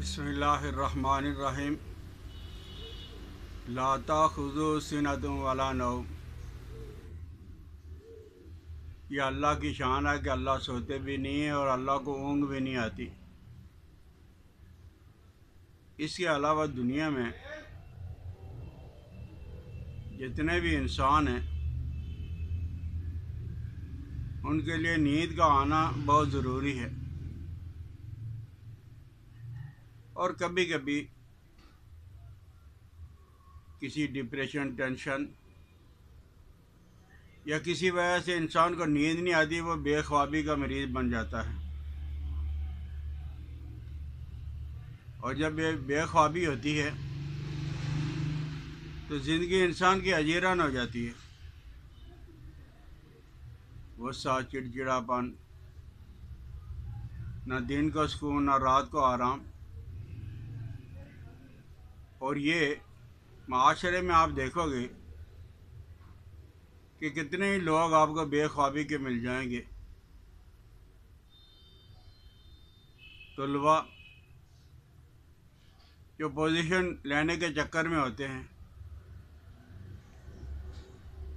بسم اللہ الرحمن الرحیم لا تاخذوا سنۃ ولا نوم۔ یہ اللہ کی شان ہے کہ اللہ سوتے بھی نہیں ہیں اور اللہ کو اونگ بھی نہیں آتی۔ اس کے علاوہ دنیا میں جتنے بھی انسان ہیں ان کے لیے نیند کا آنا بہت ضروری ہے، اور کبھی کبھی کسی ڈپریشن، ٹینشن یا کسی وجہ سے انسان کو نیند نہیں آتی، وہ بے خوابی کا مریض بن جاتا ہے، اور جب یہ بے خوابی ہوتی ہے تو زندگی انسان کی حیران ہو جاتی ہے۔ غصہ، چڑچڑاپن، نہ دن کو سکون نہ رات کو آرام۔ اور یہ معاشرے میں آپ دیکھو گے کہ کتنے ہی لوگ آپ کو بے خوابی کے مل جائیں گے۔ طلباء جو پوزیشن لینے کے چکر میں ہوتے ہیں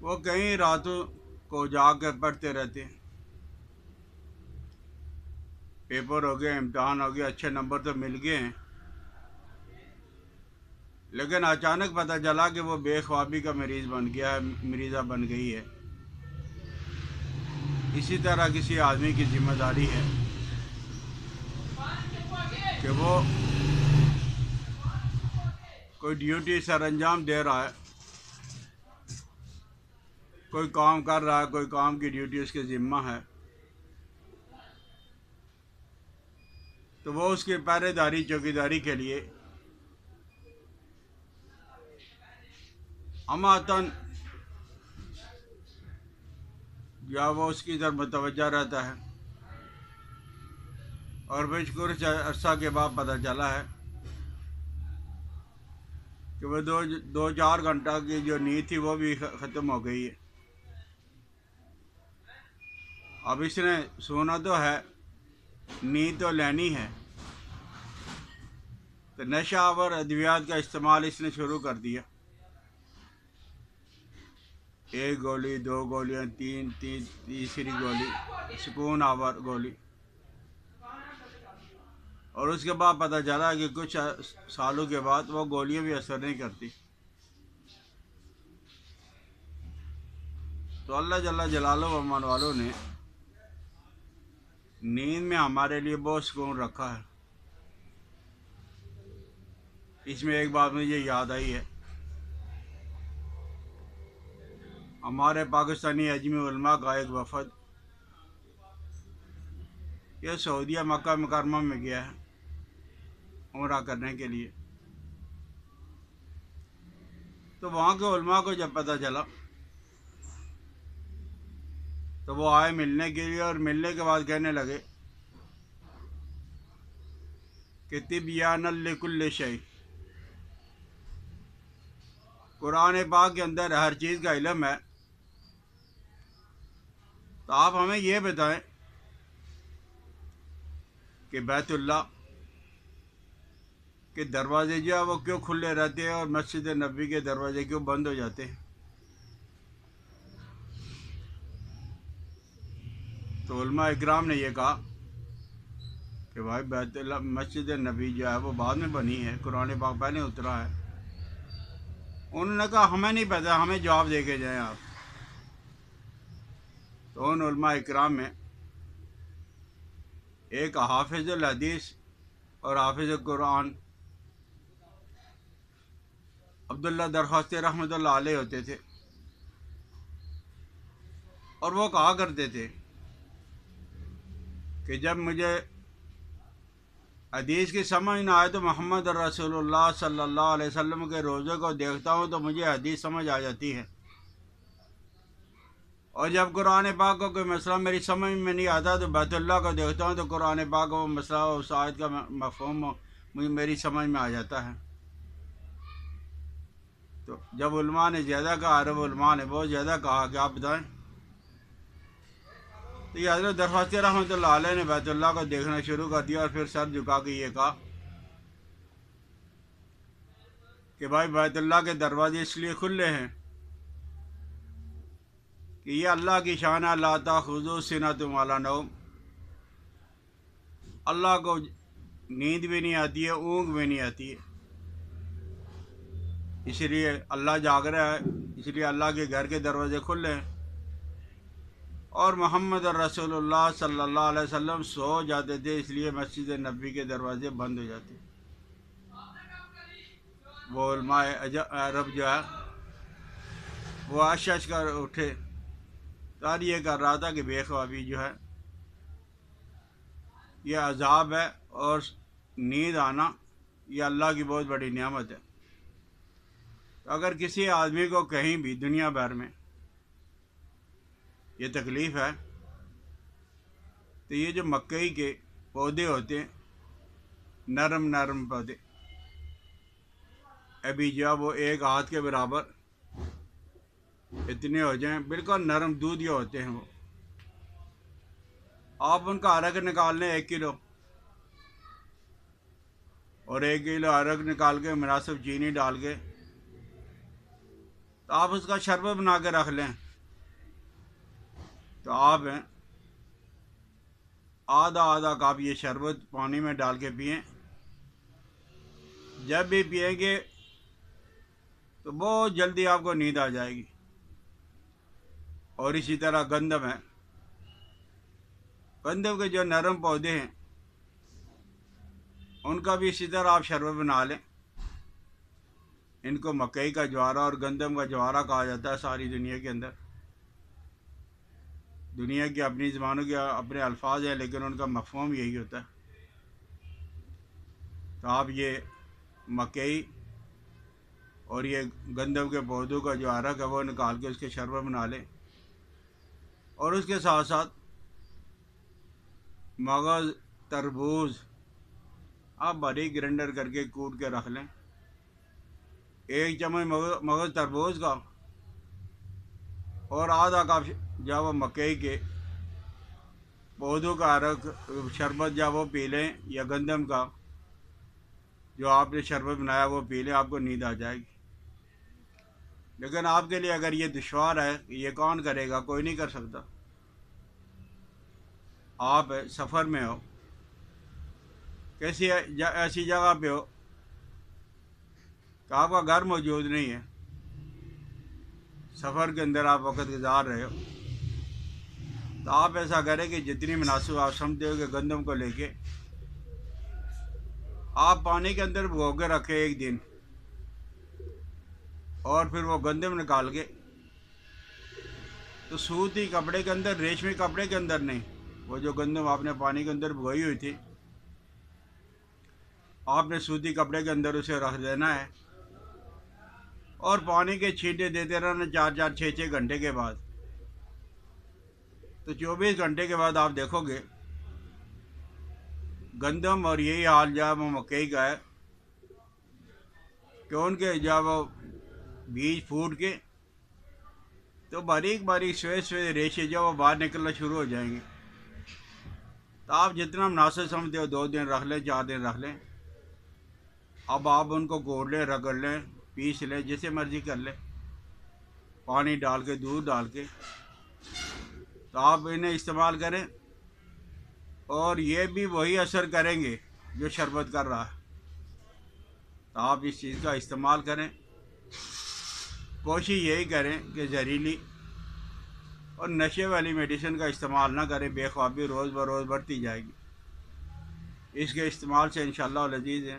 وہ کئی راتوں کو جاگ کر پڑھتے رہتے ہیں، پیپر ہو گئے، امتحان ہو گیا، اچھے نمبر تو مل گئے ہیں، لیکن اچانک پتہ چلا کہ وہ بے خوابی کا مریض بن گیا ہے، مریضہ بن گئی ہے۔ اسی طرح کسی آدمی کی ذمہ داری ہے کہ وہ کوئی ڈیوٹی سر انجام دے رہا ہے، کوئی کام کر رہا ہے، کوئی کام کی ڈیوٹی اس کے ذمہ ہے، تو وہ اس کی پہرے داری، چوکیداری کے لیے اماتن یا وہ اس کی طرف متوجہ رہتا ہے، اور پھر کچھ عرصہ کے بعد پتہ چلا ہے کہ وہ دو چار گھنٹہ کی جو نیند تھی وہ بھی ختم ہو گئی ہے۔ اب اس نے سونا تو ہے، نیند تو لینی ہے، تو نشہ آور ادویات کا استعمال اس نے شروع کر دیا۔ ایک گولی، دو گولیاں، تیسری گولی، سکون آور گولی، اور اس کے بعد پتہ چلا کہ کچھ سالوں کے بعد وہ گولیاں بھی اثر نہیں کرتی۔ تو اللہ جل جلالہ و من والوں نے نیند میں ہمارے لیے بہت سکون رکھا ہے۔ اس میں ایک بات مجھے یاد آئی ہے، ہمارے پاکستانی اجمی علماء کا ایک وفد یہ سعودیہ مکہ مکرمہ میں گیا ہے عمرہ کرنے کے لیے۔ تو وہاں کے علماء کو جب پتہ چلا تو وہ آئے ملنے کے لیے، اور ملنے کے بعد کہنے لگے کہ تبیانا لکل شیء، قرآن پاک کے اندر ہر چیز کا علم ہے، تو آپ ہمیں یہ بتائیں کہ بیت اللہ کے دروازے جو ہے وہ کیوں کھلے رہتے ہیں اور مسجد نبوی کے دروازے کیوں بند ہو جاتے ہیں؟ تو علماء اکرام نے یہ کہا کہ بھائی بیت اللہ، مسجد نبی جو ہے وہ بعد میں بنی ہے، قرآن پاک پہلے اترا ہے۔ انہوں نے کہا ہمیں نہیں پتہ، ہمیں جواب دے کے جائیں آپ۔ تو ان علماء اکرام میں ایک حافظ الحدیث اور حافظ قرآن عبداللہ درخواستی رحمۃ اللہ علیہ ہوتے تھے، اور وہ کہا کرتے تھے کہ جب مجھے حدیث کی سمجھ نہ آئے تو محمد رسول اللہ صلی اللہ علیہ وسلم کے روزے کو دیکھتا ہوں تو مجھے حدیث سمجھ آ جاتی ہے، اور جب قرآن پاک کو کوئی مسئلہ میری سمجھ میں نہیں آتا تو بیت اللہ کو دیکھتا ہوں تو قرآن پاک کا وہ مسئلہ، اس آیت کا مفہوم میری سمجھ میں آ جاتا ہے۔ تو جب علماء نے زیادہ کہا، عرب علماء نے بہت زیادہ کہا کہ آپ بتائیں، تو یہ حضرت درخواستی رحمۃ اللہ علیہ نے بیت اللہ کو دیکھنا شروع کر دیا، اور پھر سر جھکا کے یہ کہا کہ بھائی بیت اللہ کے دروازے اس لیے کھلے ہیں کہ یہ اللہ کی شان ہے، لا تاخذو سنۃ ولا نوم، اللہ کو نیند بھی نہیں آتی ہے، اونگ بھی نہیں آتی ہے، اس لیے اللہ جاگ رہا ہے، اس لیے اللہ کے گھر کے دروازے کھلے ہیں۔ اور محمد رسول اللہ صلی اللہ علیہ وسلم سو جاتے تھے، اس لیے مسجد نبوی کے دروازے بند ہو جاتے۔ وہ علماء عرب جو ہے وہ اشش کر اٹھے، تو یہ کر رہا تھا کہ بے خوابی جو ہے یہ عذاب ہے، اور نیند آنا یہ اللہ کی بہت بڑی نعمت ہے۔ تو اگر کسی آدمی کو کہیں بھی دنیا بھر میں یہ تکلیف ہے، تو یہ جو مکئی کے پودے ہوتے ہیں، نرم نرم پودے، ابھی جو وہ ایک ہاتھ کے برابر اتنے ہو جائیں، بالکل نرم دودھیا ہوتے ہیں، وہ آپ ان کا عرق نکال لیں 1 کلو، اور 1 کلو عرق نکال کے مناسب چینی ڈال کے تو آپ اس کا شربت بنا کے رکھ لیں، تو آپ آدھا آدھا کپ یہ شربت پانی میں ڈال کے پئیں، جب بھی پئیں گے تو بہت جلدی آپ کو نیند آ جائے گی۔ اور اسی طرح گندم ہے، گندم کے جو نرم پودے ہیں ان کا بھی اسی طرح آپ شربت بنا لیں۔ ان کو مکئی کا جوارہ اور گندم کا جوارہ کہا جاتا ہے ساری دنیا کے اندر۔ دنیا کی اپنی زبانوں کے اپنے الفاظ ہیں، لیکن ان کا مفہوم یہی ہوتا ہے۔ تو آپ یہ مکئی اور یہ گندم کے پودوں کا جو عرق ہے وہ نکال کے اس کے شربت بنا لیں، اور اس کے ساتھ ساتھ مغز، تربوز آپ باریک گرینڈر کر کے کوٹ کے رکھ لیں، 1 چمچ مغز تربوز کا، اور آدھا کپ جب وہ مکئی کے پودوں کا عرق شربت جب وہ پی لیں، یا گندم کا جو آپ نے شربت بنایا وہ پی لیں، آپ کو نیند آ جائے گی۔ لیکن آپ کے لیے اگر یہ دشوار ہے، یہ کون کرے گا؟ کوئی نہیں کر سکتا۔ آپ سفر میں ہو، کیسی ایسی جگہ پہ ہو کہ آپ کا گھر موجود نہیں ہے، سفر کے اندر آپ وقت گزار رہے ہو، تو آپ ایسا کریں کہ جتنی مناسب آپ سمجھتے ہو کہ گندم کو لے کے آپ پانی کے اندر بھگو کے رکھیں 1 دن، اور پھر وہ گندم نکال کے تو سوتی کپڑے کے اندر، ریشمی کپڑے کے اندر نہیں، وہ جو گندم آپ نے پانی کے اندر بھگوئی ہوئی تھی آپ نے سوتی کپڑے کے اندر اسے رکھ دینا ہے، اور پانی کے چھینٹے دیتے رہنا 4 6 گھنٹے کے بعد۔ تو 24 گھنٹے کے بعد آپ دیکھو گے گندم اور یہی حال جب وہ مکئی کا ہے کہ ان کے جب وہ بیج پھوٹ کے تو باریک باریک سوے ریشے جو وہ باہر نکلنا شروع ہو جائیں گے۔ تو آپ جتنا مناسب سمجھتے ہو 2 دن رکھ لیں، 4 دن رکھ لیں، اب آپ ان کو گوڑ لیں، رگڑ لیں، پیس لیں، جیسے مرضی کر لیں، پانی ڈال کے، دودھ ڈال کے، تو آپ انہیں استعمال کریں، اور یہ بھی وہی اثر کریں گے جو شربت کر رہا ہے۔ تو آپ اس چیز کا استعمال کریں، کوشش یہی کریں کہ زہریلی اور نشے والی میڈیسن کا استعمال نہ کریں، بے خوابی روز بروز بڑھتی جائے گی۔ اس کے استعمال سے انشاءاللہ العزیز ہے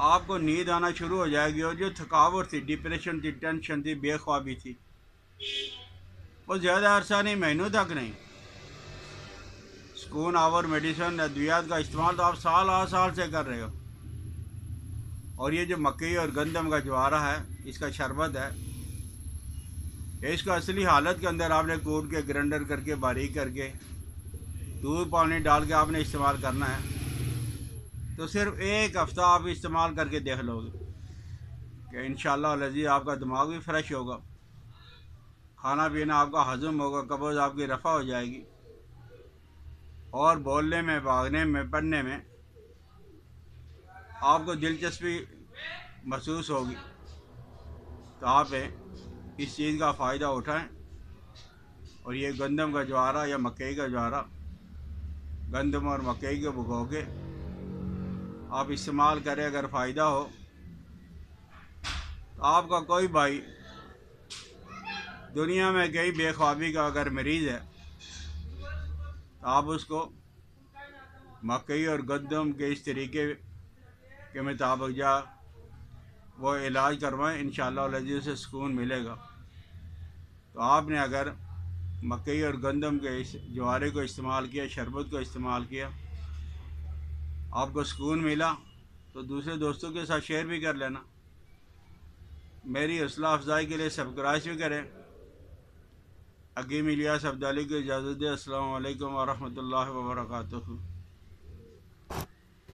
آپ کو نیند آنا شروع ہو جائے گی، اور جو تھکاوٹ تھی، ڈپریشن تھی، ٹینشن تھی، بے خوابی تھی، وہ زیادہ عرصہ نہیں، مہینوں تک نہیں۔ سکون آور میڈیسن، ادویات کا استعمال تو آپ سال سے کر رہے ہو، اور یہ جو مکئی اور گندم کا جوارہ ہے، اس کا شربت ہے، اس کو اصلی حالت کے اندر آپ نے کوٹ کے، گرینڈر کر کے، باریک کر کے، دودھ پانی ڈال کے آپ نے استعمال کرنا ہے۔ تو صرف 1 ہفتہ آپ استعمال کر کے دیکھ لو گے کہ انشاءاللہ العزیز آپ کا دماغ بھی فریش ہوگا، کھانا پینا آپ کا ہضم ہوگا، قبض آپ کی رفع ہو جائے گی، اور بولنے میں، بھاگنے میں، پڑھنے میں آپ کو دلچسپی محسوس ہوگی، تو آپ اس چیز کا فائدہ اٹھائیں، اور یہ گندم کا جوارا یا مکئی کا جوارا، گندم اور مکئی کے بھگو کے آپ استعمال کریں، اگر فائدہ ہو تو آپ کا کوئی بھائی دنیا میں کئی بے خوابی کا اگر مریض ہے تو آپ اس کو مکئی اور گندم کے اس طریقے کے مطابق جا وہ علاج کروائیں، انشاءاللہ العزیز سے سکون ملے گا۔ تو آپ نے اگر مکئی اور گندم کے اس جوارے کو استعمال کیا، شربت کو استعمال کیا، آپ کو سکون ملا، تو دوسرے دوستوں کے ساتھ شیئر بھی کر لینا۔ میری حوصلہ افزائی کے لیے سبسکرائب بھی کریں۔ حکیم الیاس عبدالی کو اجازت دے۔ السلام علیکم ورحمۃ اللہ وبرکاتہ۔